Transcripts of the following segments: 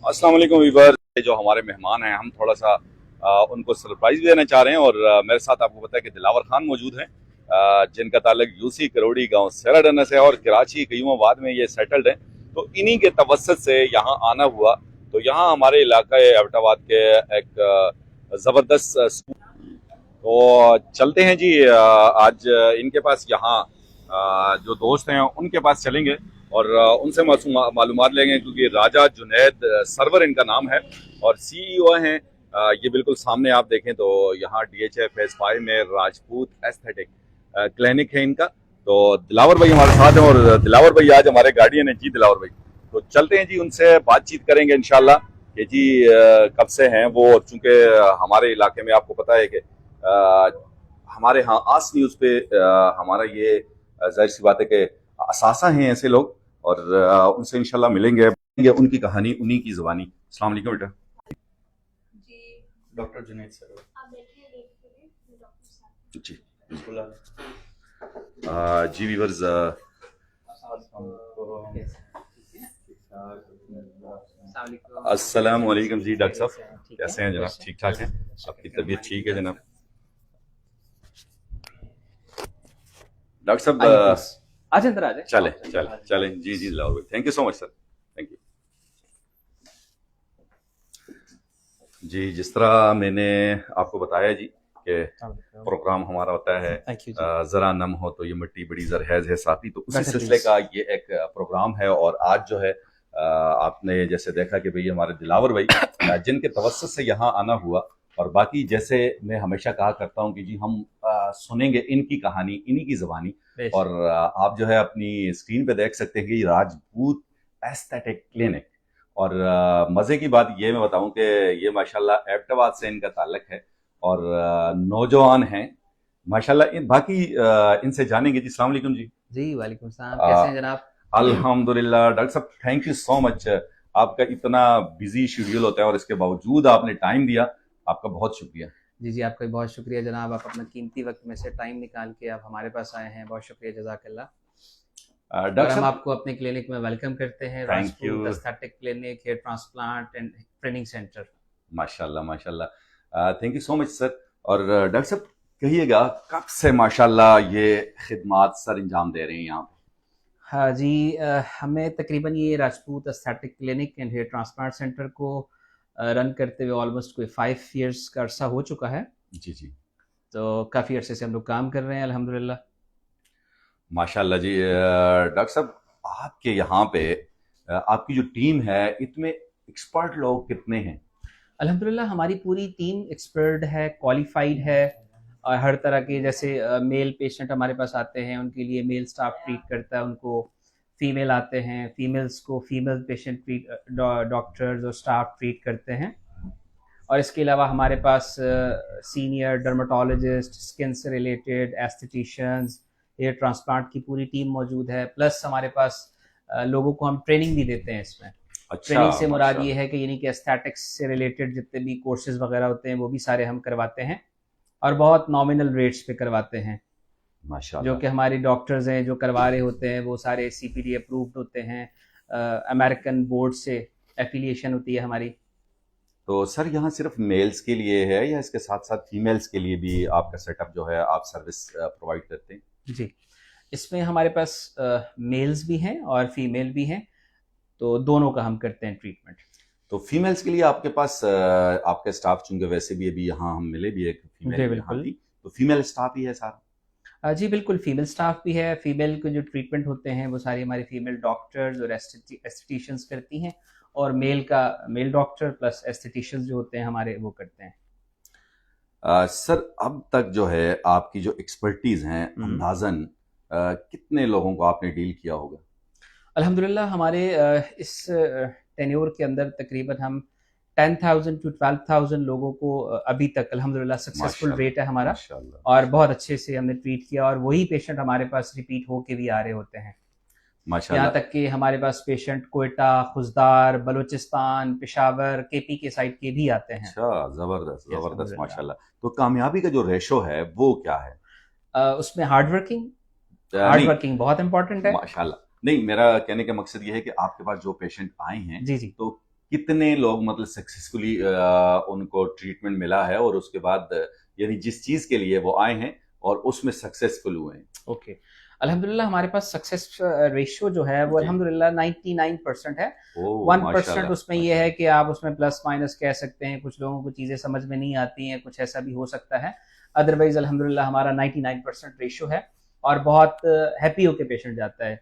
अस्सलाम वालेकुम वीवर। जो हमारे मेहमान हैं हम थोड़ा सा उनको सरप्राइज भी देना चाह रहे हैं और मेरे साथ आपको पता है कि दिलावर खान मौजूद हैं, जिनका ताल्लुक यूसी करोड़ी गांव सेराडनस है और कराची कयूमाबाद में ये सेटल्ड हैं। तो इन्हीं के तवस्सुत से यहाँ आना हुआ। तो यहाँ हमारे इलाके एबटाबाद के एक ज़बरदस्त स्कूल, तो चलते हैं जी। आज इनके पास यहाँ जो दोस्त हैं उनके पास चलेंगे और उनसे मालूमात लेंगे, क्योंकि राजा जुनैद सरवर इनका नाम है और सीईओ हैं। ये बिल्कुल सामने आप देखें तो यहाँ डीएचए फेज 5 में राजपूत एस्थेटिक क्लिनिक है इनका। तो दिलावर भाई हमारे साथ हैं और दिलावर भाई आज हमारे गार्डियन हैं जी। दिलावर भाई, तो चलते हैं जी, उनसे बातचीत करेंगे इंशाल्लाह कि जी कब से हैं वो। और चूंकि हमारे इलाके में आपको पता है कि हमारे यहाँ आस न्यूज़ पे हमारा ये जाहिर सी बात है कि असासा हैं ऐसे लोग, और उनसे इंशाल्लाह मिलेंगे, उनकी कहानी उन्हीं की ज़ुबानी। अस्सलाम वालेकुम बेटा जी। डॉक्टर जुनैद सर आप बैठिए, देखिए डॉक्टर साहब। जी बिल्कुल। जी वीवर्स, अस्सलाम वालेकुम जी। डॉक्टर साहब कैसे हैं जनाब? ठीक ठाक हैं? आपकी तबीयत ठीक है जनाब? डॉक्टर साहब आज अंदर आ जाए। चले चले चले जी जी लाओ भाई, thank you so much sir, thank you जी। जिस तरह मैंने आपको बताया जी कि प्रोग्राम हमारा होता है जरा नम हो तो ये मिट्टी बड़ी जरहैज है साथी, तो उसी सिलसिले का ये एक प्रोग्राम है। और आज जो है आपने जैसे देखा कि भाई हमारे दिलावर भाई जिनके तवस्सुत से यहाँ आना हुआ, और बाकी जैसे मैं हमेशा कहा करता हूँ कि जी हम सुनेंगे इनकी कहानी इन्हीं की ज़बानी। और आप जो है अपनी स्क्रीन पे देख सकते हैं कि राजपूत एस्थेटिक क्लिनिक। और मज़े की बात ये मैं बताऊं कि ये माशाल्लाह एबटाबाद से इनका ताल्लुक है और नौजवान हैं माशाल्लाह। बाकी इनसे जानेंगे जी। अस्सलाम वालेकुम जी। जी वालेकुम सलाम, कैसे हैं जनाब? अल्हम्दुलिल्लाह। डॉक्टर साहब थैंक यू सो मच, आपका इतना बिजी शेड्यूल होता है और इसके बावजूद आपने टाइम दिया, आपका बहुत शुक्रिया। जी जी, आपका भी बहुत शुक्रिया जनाब, आप अपना कीमती वक्त में से टाइम निकाल के आप हमारे पास आए हैं, बहुत शुक्रिया, जज़ाकल्लाह। और हम आपको अपने क्लिनिक में वेलकम करते हैं। Rajput aesthetic clinic, hair transplant and training centre. माशाल्लाह माशाल्लाह, thank you so much sir. और डॉक्टर साहब कहिएगा कब से माशाल्लाह ये खिदमात सर अंजाम दे रहे हैं यहाँ पे? हाँ जी, हमें तकरीबन ये Rajput aesthetic clinic and hair transplant centre को रन करते हुए ऑलमोस्ट कोई 5 इयर्स का अरसा हो चुका है। जी जी, तो काफ़ी अरसे से हम लोग काम कर रहे हैं अल्हम्दुलिल्लाह। माशाल्लाह जी। डॉक्टर साहब आपके यहाँ पे आपकी जो टीम है इसमें एक्सपर्ट लोग कितने हैं? अल्हम्दुलिल्लाह हमारी पूरी टीम एक्सपर्ट है, क्वालिफाइड है। और हर तरह के जैसे मेल पेशेंट हमारे पास आते हैं उनके लिए मेल स्टाफ ट्रीट करता है उनको, फीमेल आते हैं फीमेल्स को फीमेल पेशेंट ट्रीट डॉक्टर्स और स्टाफ ट्रीट करते हैं। और इसके अलावा हमारे पास सीनियर डर्माटोलॉजिस्ट, स्किन से रिलेटेड एस्थेटिशियंस, हेयर ट्रांसप्लांट की पूरी टीम मौजूद है। प्लस हमारे पास लोगों को हम ट्रेनिंग भी देते हैं इसमें। ट्रेनिंग से मुराद ये है कि यानी कि एस्थेटिक्स से रिलेटेड जितने भी कोर्सेज वगैरह होते हैं वो भी सारे हम करवाते हैं और बहुत नॉमिनल रेट्स पे करवाते हैं। माशाल्लाह। जो कि हमारे डॉक्टर्स हैं जो करवा रहे होते हैं वो सारे CPD अप्रूव्ड होते हैं, अमेरिकन बोर्ड से एफिलिएशन होती है हमारी। तो सर यहाँ सिर्फ मेल्स के लिए है या इसके साथ साथ फीमेल्स के लिए भी आपका सेटअप जो है आप सर्विस प्रोवाइड करते हैं? जी, इसमें हमारे पास मेल्स भी हैं और फीमेल भी हैं, तो दोनों का हम करते हैं ट्रीटमेंट। तो फीमेल्स के लिए आपके पास आपके स्टाफ, चूंकि वैसे भी अभी यहाँ हम मिले भी एक फीमेल यहाँ थी, तो फीमेल स्टाफ ही है सारा? जी बिल्कुल, फीमेल स्टाफ भी है। फीमेल के जो ट्रीटमेंट होते हैं वो सारी हमारी फीमेल डॉक्टर्स और एस्थेटिशियंस करती हैं, और मेल का मेल डॉक्टर प्लस एस्थेटिशियंस जो होते हैं हमारे वो करते हैं। सर अब तक जो है आपकी जो एक्सपर्टीज हैं अंदाजन कितने लोगों को आपने डील किया होगा? अल्हम्दुलिल्लाह हमारे इस टेन्योर के अंदर तकरीबन हम 10,000 to 12,000 लोगों को अभी तक अल्हम्दुलिल्लाह सक्सेसफुल रेट है हमारा, और बहुत अच्छे से हमने ट्रीट किया। और वही पेशेंट हमारे पास रिपीट होके भी आ रहे होते हैं। यहाँ तक कि हमारे पास पेशेंट कोयटा, खुजदार, बलूचिस्तान, पेशावर, KP के साइड के भी आते हैं। अच्छा, जबरदस्त जबरदस्त माशाल्लाह। तो कामयाबी का जो रेशो है वो क्या है? उसमें हार्ड वर्किंग बहुत इंपॉर्टेंट है माशाल्लाह। नहीं, मेरा कहने का मकसद ये है कि आपके पास जो पेशेंट आए हैं जी जी, तो कितने लोग मतलब सक्सेसफुली उनको ट्रीटमेंट मिला है और उसके बाद यानी जिस चीज के लिए वो आए हैं और उसमें सक्सेसफुल हुए हैं? ओके, अल्हम्दुलिल्लाह हमारे पास सक्सेस रेशियो जो है वो जी। अल्हम्दुलिल्लाह 99% है। ओह 1% माशाल्लाह, उसमें ये है कि आप उसमें प्लस माइनस कह सकते हैं, कुछ लोगों को चीज़ें समझ में नहीं आती हैं, कुछ ऐसा भी हो सकता है। अदरवाइज अल्हम्दुलिल्लाह हमारा 99% रेशियो है और बहुत हैप्पी होके पेशेंट जाता है।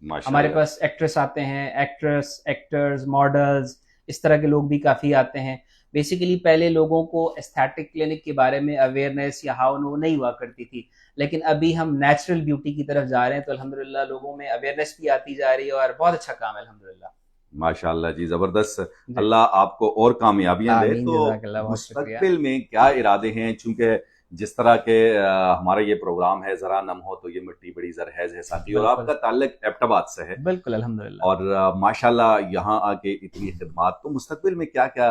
हमारे माशाल्लाह। पास एक्ट्रेस आते हैं, एक्ट्रेस, एक्टर्स, मॉडल्स, इस तरह के लोग भी काफ़ी आते हैं। बेसिकली पहले लोगों को एस्थेटिक क्लिनिक के बारे में अवेयरनेस या हाउ नो नहीं हुआ करती थी, लेकिन अभी हम नेचुरल ब्यूटी की तरफ जा रहे हैं, तो अल्हम्दुलिल्लाह लोगों में अवेयरनेस भी आती जा रही है और बहुत अच्छा काम है अल्हम्दुलिल्लाह। माशाल्लाह जी, जबरदस्त। जी, अल्लाह आपको और कामयाबियां दे। आमीन, तो जज़ाकल्लाह, बहुत शुक्रिया। मुस्तकबिल में क्या इरादे हैं? चूंकि जिस तरह के हमारा ये प्रोग्राम है, जरा नम हो तो ये मिट्टी बड़ी जरहैज है साथी, और बिल्कुल, आपका ताल्लुक एबटाबाद से है बिल्कुल अल्हम्दुलिल्लाह। और माशाल्लाह यहाँ आके इतनी खिदमात, तो मुस्तकबिल में क्या क्या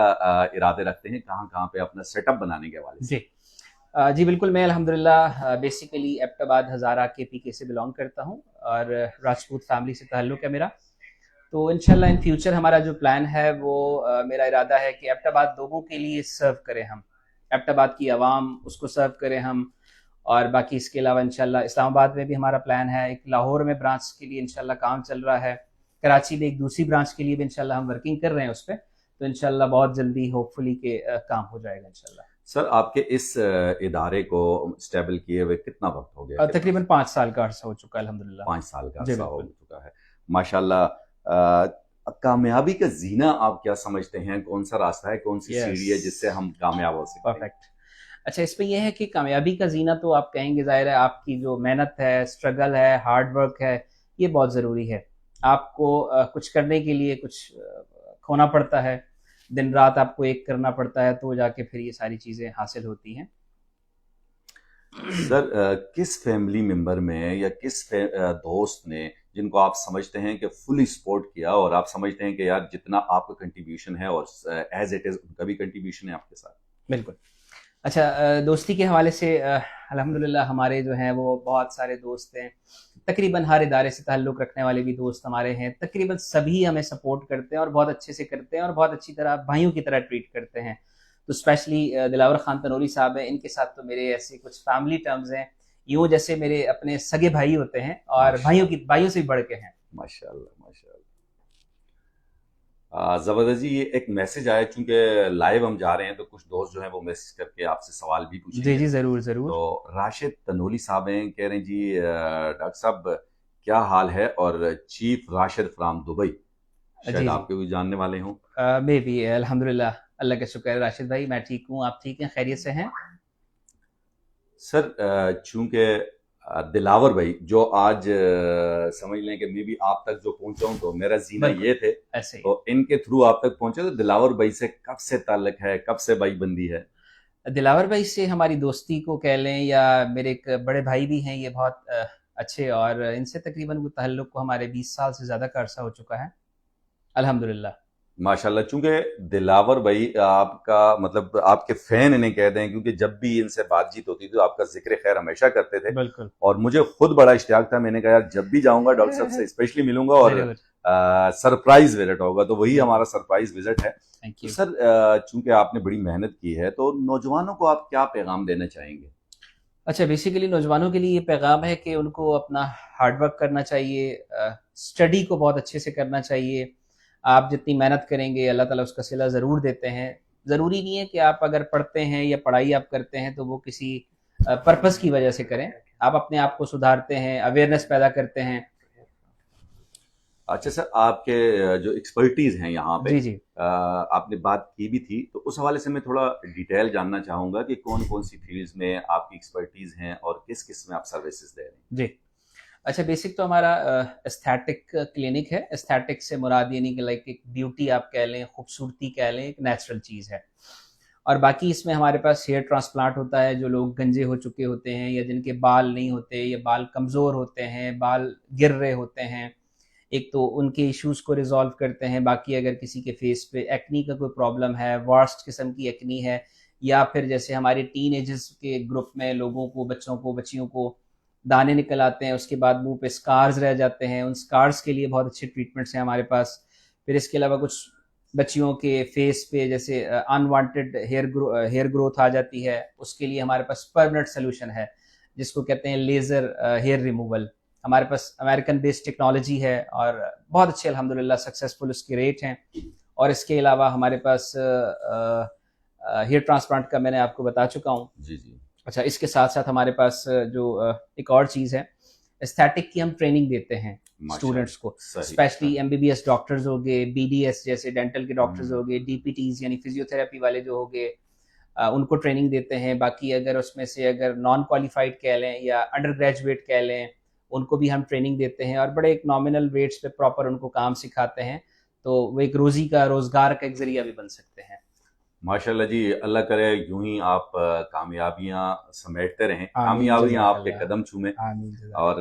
इरादे रखते हैं, कहाँ कहाँ पे अपना सेटअप बनाने के हवाले से? जी। जी बिल्कुल, मैं अल्हम्दुलिल्लाह बेसिकली एबटाबाद हज़ारा के पीके से बिलॉन्ग करता हूँ और राजपूत फैमिली से ताल्लुक़ है मेरा। तो इंशाल्लाह इन फ्यूचर हमारा जो प्लान है वो मेरा इरादा है कि एबटाबाद लोगों के लिए सर्व करें हम, एबटाबाद की आवाम उसको सर्व करें हम। और बाकी इसके अलावा इंशाल्लाह इस्लामाबाद में भी हमारा प्लान है, एक लाहौर में ब्रांच के लिए इंशाल्लाह काम चल रहा है, कराची में एक दूसरी ब्रांच के लिए भी इंशाल्लाह हम वर्किंग कर रहे हैं उस पर। तो इंशाल्लाह बहुत जल्दी होपफुली के काम हो जाएगा इंशाल्लाह। सर आपके इस इदारे को स्टेबल किए हुए कितना वक्त हो गया? तकरीबन 5 साल का अर्सा हो चुका है अल्हम्दुलिल्लाह। 5 साल का जी अरसा हो बिल्कुल। चुका है। माशाल्लाह। कामयाबी का जीना आप क्या समझते हैं? कौन सा रास्ता है, कौन सी सीढ़ी है यस, जिससे हम कामयाब हो सकते हैं? परफेक्ट। अच्छा, इसमें यह है कि कामयाबी का जीना तो आप कहेंगे ज़ाहिर है आपकी जो मेहनत है, स्ट्रगल है, हार्ड वर्क है, ये बहुत ज़रूरी है। आपको कुछ करने के लिए कुछ खोना पड़ता है, दिन रात आपको एक करना पड़ता है, तो जाके फिर ये सारी चीज़ें हासिल होती हैं। सर किस फैमिली मेंबर में या किस दोस्त ने जिनको आप समझते हैं कि फुली सपोर्ट किया और आप समझते हैं कि यार जितना आपका कंट्रीब्यूशन है और एज इट इज उनका भी कंट्रीब्यूशन है आपके साथ? बिल्कुल। अच्छा, दोस्ती के हवाले से अल्हम्दुलिल्लाह हमारे जो हैं वो बहुत सारे दोस्त हैं। तकरीबन हर इदारे से ताल्लुक़ रखने वाले भी दोस्त हमारे हैं। तकरीबन सभी हमें सपोर्ट करते हैं और बहुत अच्छे से करते हैं और बहुत अच्छी तरह भाइयों की तरह ट्रीट करते हैं। तो स्पेशली दिलावर ख़ान तनूरी साहब हैं, इनके साथ तो मेरे ऐसे कुछ फैमिली टर्म्स हैं, यूँ जैसे मेरे अपने सगे भाई होते हैं और भाइयों से भी बढ़ के हैं। माशाल्लाह माशाल्लाह। जबरदस्त जी, ये एक मैसेज आया, चूंकि लाइव हम जा रहे हैं तो कुछ दोस्त जो हैं वो मैसेज करके आपसे सवाल भी जी, पूछेंगे। जी, ज़रूर, ज़रूर। तो राशिद तनोली साहब हैं, कह रहे हैं जी डॉक्टर साहब क्या हाल है, और चीफ राशिद फ्राम दुबई, जी, शायद जी। आपके भी जानने वाले हों। मे बी अल्हम्दुलिल्लाह, अल्लाह का शुक्र है राशिद भाई, मैं ठीक हूँ, आप ठीक हैं, खैरियत से हैं? सर चूंकि दिलावर भाई जो आज समझ लें कि मे बी आप तक जो पहुंचा हूं तो मेरा जीना बिल्कुल। ये थे, ऐसे ही। तो इनके थ्रू आप तक पहुंचे। तो दिलावर भाई से कब से ताल्लुक है, कब से भाई बंदी है? दिलावर भाई से हमारी दोस्ती को कह लें या मेरे एक बड़े भाई भी हैं ये बहुत अच्छे, और इनसे तकरीबन वो ताल्लुक़ को हमारे 20 साल से ज़्यादा का अरसा हो चुका है अल्हम्दुलिल्लाह। माशाल्लाह, चूंकि दिलावर भाई आपका मतलब आपके फैन इन्हें कहते हैं, क्योंकि जब भी इनसे बातचीत होती थी तो आपका जिक्र खैर हमेशा करते थे बिल्कुल। और मुझे खुद बड़ा इश्तियाक था। मैंने कहा यार जब भी जाऊंगा डॉक्टर साहब से स्पेशली मिलूंगा और ज़रूर, सरप्राइज विजिट होगा, तो वही बिल्कुल। हमारा सरप्राइज विजिट है। थैंक तो यू। सर चूंकि आपने बड़ी मेहनत की है, तो नौजवानों को आप क्या पैगाम देना चाहेंगे? अच्छा, बेसिकली नौजवानों के लिए ये पैगाम है कि उनको अपना हार्ड वर्क करना चाहिए, स्टडी को बहुत अच्छे से करना चाहिए। आप जितनी मेहनत करेंगे अल्लाह ताला उसका सिला ज़रूर देते हैं। ज़रूरी नहीं है कि आप अगर पढ़ते हैं या पढ़ाई आप करते हैं तो वो किसी पर्पस की वजह से करें। आप अपने आप को सुधारते हैं, अवेयरनेस पैदा करते हैं। अच्छा सर, आपके जो एक्सपर्टीज हैं यहाँ पे, जी, जी। आपने बात की भी थी, तो उस हवाले से मैं थोड़ा डिटेल जानना चाहूँगा कि कौन कौन सी फील्ड्स में आपकी एक्सपर्टीज हैं और किस किस में आप सर्विसेज दे रहे हैं? जी। अच्छा, बेसिक तो हमारा एस्थेटिक क्लिनिक है। एस्थेटिक से मुराद यानी कि लाइक एक ब्यूटी आप कह लें, खूबसूरती कह लें, एक नेचुरल चीज़ है। और बाकी इसमें हमारे पास हेयर ट्रांसप्लांट होता है, जो लोग गंजे हो चुके होते हैं या जिनके बाल नहीं होते या बाल कमज़ोर होते हैं, बाल गिर रहे होते हैं, एक तो उनके इश्यूज़ को रिज़ॉल्व करते हैं। बाकी अगर किसी के फेस पे एक्नी का कोई प्रॉब्लम है, वर्स्ट किस्म की एक्नी है, या फिर जैसे हमारे टीनेजर्स के ग्रुप में लोगों को, बच्चों को, बच्चियों को दाने निकल आते हैं, उसके बाद मुंह पे स्कार्स रह जाते हैं, उन स्कार्स के लिए बहुत अच्छे ट्रीटमेंट्स हैं हमारे पास। फिर इसके अलावा कुछ बच्चियों के फेस पे जैसे अनवांटेड हेयर ग्रोथ आ जाती है, उसके लिए हमारे पास परमानेंट सोल्यूशन है जिसको कहते हैं लेज़र हेयर रिमूवल। हमारे पास अमेरिकन बेस्ड टेक्नोलॉजी है और बहुत अच्छे अल्हम्दुलिल्लाह सक्सेसफुल उसके रेट हैं। और इसके अलावा हमारे पास हेयर ट्रांसप्लांट का मैंने आपको बता चुका हूँ। जी जी। अच्छा, इसके साथ साथ हमारे पास जो एक और चीज़ है, एस्थेटिक की हम ट्रेनिंग देते हैं स्टूडेंट्स को, स्पेशली एमबीबीएस डॉक्टर्स हो गए, बीडीएस जैसे डेंटल के डॉक्टर्स हो गए, डीपीटीज यानी फिजियोथेरेपी वाले जो हो गए, उनको ट्रेनिंग देते हैं। बाकी अगर उसमें से अगर नॉन क्वालिफाइड कह लें या अंडर ग्रेजुएट कह लें, उनको भी हम ट्रेनिंग देते हैं और बड़े एक नॉमिनल रेट्स पे प्रॉपर उनको काम सिखाते हैं, तो वो एक रोज़गार का एक ज़रिया भी बन सकते हैं। माशाल्लाह जी, अल्लाह करे यूं ही आप कामयाबियां समेटते रहें, आमीन, कामयाबियां आपके जज़ाकल्लाह। कदम चूमें। आमीन, जज़ाकल्लाह। और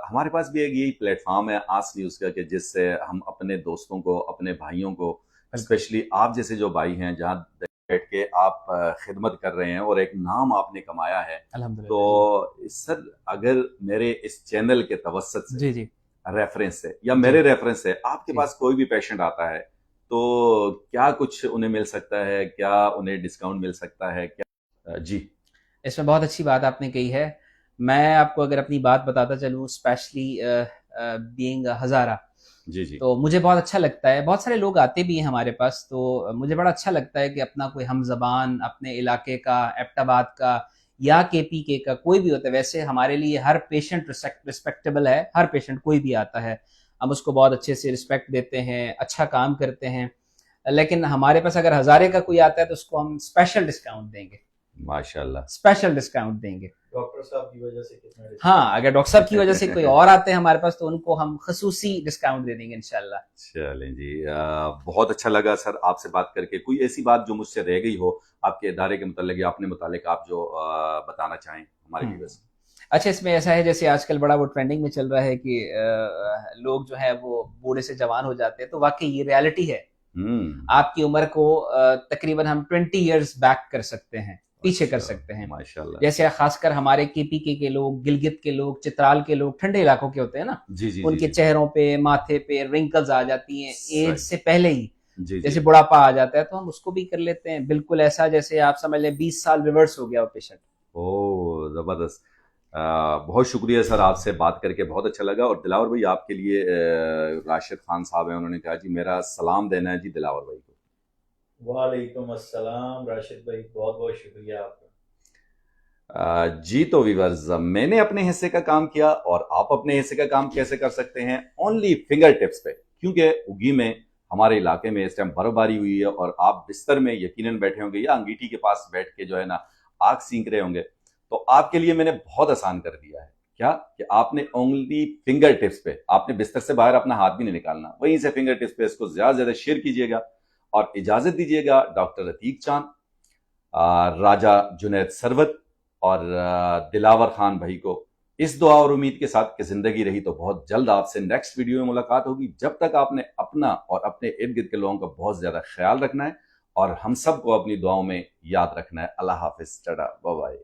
हमारे पास भी एक यही प्लेटफॉर्म है आस न्यूज़ का कि जिससे हम अपने दोस्तों को, अपने भाइयों को, स्पेशली आप जैसे जो भाई हैं जहाँ बैठ के आप खिदमत कर रहे हैं और एक नाम आपने कमाया है, अल्हम्दुलिल्लाह तो सर अगर मेरे इस चैनल के तवस्सुत से, जी जी रेफरेंस से या जी मेरे रेफरेंस से आपके जी। पास कोई भी पेशेंट आता है तो क्या कुछ उन्हें मिल सकता है, क्या उन्हें डिस्काउंट मिल सकता है क्या? जी इसमें बहुत अच्छी बात आपने कही है। मैं आपको अगर अपनी बात बताता चलूँ, स्पेशली बीइंग हज़ारा, जी जी। तो मुझे बहुत अच्छा लगता है। बहुत सारे लोग आते भी हैं हमारे पास, तो मुझे बड़ा अच्छा लगता है कि अपना कोई हम ज़बान अपने इलाके का, एबटाबाद का या केपीके का कोई भी होता है। वैसे हमारे लिए हर पेशेंट रिस्पेक्टेबल है, हर पेशेंट कोई भी आता है, हम उसको बहुत अच्छे से रिस्पेक्ट देते हैं, अच्छा काम करते हैं। लेकिन हमारे पास अगर हज़ारे का कोई आता है तो उसको हम स्पेशल डिस्काउंट देंगे, माशाल्लाह। स्पेशल डिस्काउंट देंगे। डॉक्टर साहब की वजह से कितना डिस्काउंट? हाँ, अगर डॉक्टर साहब की वजह से कोई और आते हैं हमारे पास तो उनको हम खसूसी डिस्काउंट दे देंगे इंशाल्लाह। चलें जी, बहुत अच्छा लगा सर आपसे बात करके। कोई ऐसी बात जो मुझसे रह गई हो आपके इदारे के मुतालिक या अपने मुतालिक आप जो बताना चाहें हमारे व्यूअर्स? अच्छा, इसमें ऐसा है जैसे आजकल बड़ा वो ट्रेंडिंग में चल रहा है कि लोग जो है वो बूढ़े से जवान हो जाते हैं, तो वाकई ये रियलिटी है। आपकी उम्र को तकरीबन हम 20 इयर्स बैक कर सकते हैं, पीछे कर सकते हैं। माशाल्लाह। जैसे खासकर हमारे केपीके के लोग, गिलगित के लोग, चित्राल के लोग, ठंडे इलाकों के होते हैं ना, जी जी उनके जी, चेहरों पे, माथे पे रिंकल्स आ जाती हैं एज सही। से पहले ही, जी जैसे जी। बुढ़ापा आ जाता है, तो हम उसको भी कर लेते हैं। बिल्कुल ऐसा जैसे आप समझ लें 20 साल रिवर्स हो गया वो पेशेंट। ओह जबरदस्त। बहुत शुक्रिया सर, आपसे बात करके बहुत अच्छा लगा। और दिलावर भाई आपके लिए राशिद खान साहब हैं, उन्होंने कहा जी मेरा सलाम देना है जी दिलावर भाई को। वालेकुम अस्सलाम राशिद भाई, बहुत बहुत शुक्रिया आपका। जी तो वीवर्स, मैंने अपने हिस्से का काम किया और आप अपने हिस्से का काम कैसे कर सकते हैं? ओनली फिंगर टिप्स पे, क्योंकि उगी में हमारे इलाके में इस टाइम बर्फबारी हुई है और आप बिस्तर में यकीनन बैठे होंगे या अंगीठी के पास बैठ के जो है ना आग सींक रहे होंगे, तो आपके लिए मैंने बहुत आसान कर दिया है। क्या कि आपने ओनली फिंगर टिप्स पे, आपने बिस्तर से बाहर अपना हाथ भी नहीं निकालना, वहीं से फिंगर टिप्स पे इसको ज्यादा से ज्यादा शेयर कीजिएगा और इजाजत दीजिएगा डॉक्टर अतीक चांद, राजा जुनैद सरवत और दिलावर खान भाई को इस दुआ और उम्मीद के साथ कि जिंदगी रही तो बहुत जल्द आपसे नेक्स्ट वीडियो में मुलाकात होगी। जब तक आपने अपना और अपने इर्द गिर्द के लोगों का बहुत ज्यादा ख्याल रखना है और हम सबको अपनी दुआओं में याद रखना है। अल्लाह हाफिज, टाटा, बाय बाय।